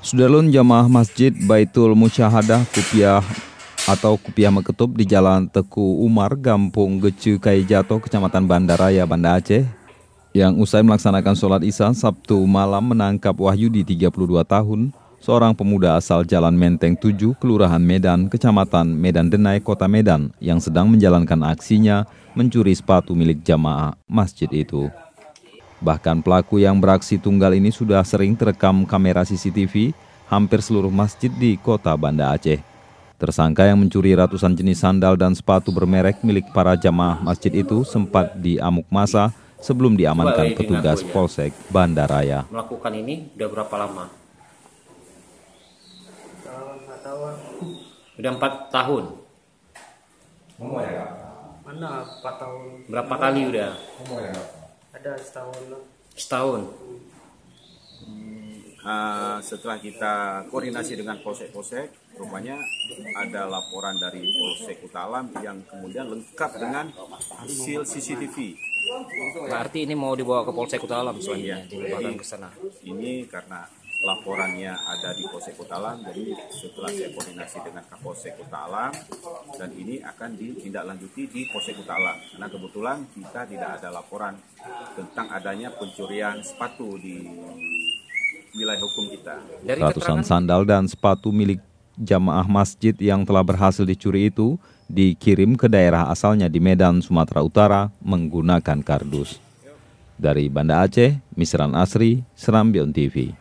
Sudarlun jamaah Masjid Baitul Musyahadah Kupiah atau Kupiah Meketub di Jalan Teku Umar, Gampung Gece Kaijato, Kecamatan Bandaraya, Banda Aceh, yang usai melaksanakan sholat Isya Sabtu malam menangkap Wahyudi 32 tahun, seorang pemuda asal Jalan Menteng 7, Kelurahan Medan, Kecamatan Medan Denai, Kota Medan, yang sedang menjalankan aksinya mencuri sepatu milik jamaah masjid itu. Bahkan pelaku yang beraksi tunggal ini sudah sering terekam kamera CCTV hampir seluruh masjid di kota Banda Aceh. Tersangka yang mencuri ratusan jenis sandal dan sepatu bermerek milik para jamaah masjid itu sempat diamuk massa sebelum diamankan petugas Polsek Bandaraya. Melakukan ini udah berapa lama? Udah 4 tahun. Mana 4 tahun? Berapa kali udah? Ada setahun. Setahun. Setelah kita koordinasi dengan Polsek, rupanya ada laporan dari Polsek Kutalam yang kemudian lengkap dengan hasil CCTV. Berarti ini mau dibawa ke Polsek Kutalam selanjutnya, dilibatkan ke sana. Ini karena laporannya ada di Polsek Kutalam, jadi setelah saya koordinasi dengan Kapolsek Kutalam, dan ini akan ditindaklanjuti di Polsek Kutalam. Karena kebetulan kita tidak ada laporan tentang adanya pencurian sepatu di wilayah hukum kita. Ratusan sandal dan sepatu milik jamaah masjid yang telah berhasil dicuri itu dikirim ke daerah asalnya di Medan, Sumatera Utara menggunakan kardus. Dari Banda Aceh, Misran Asri, Serambion TV.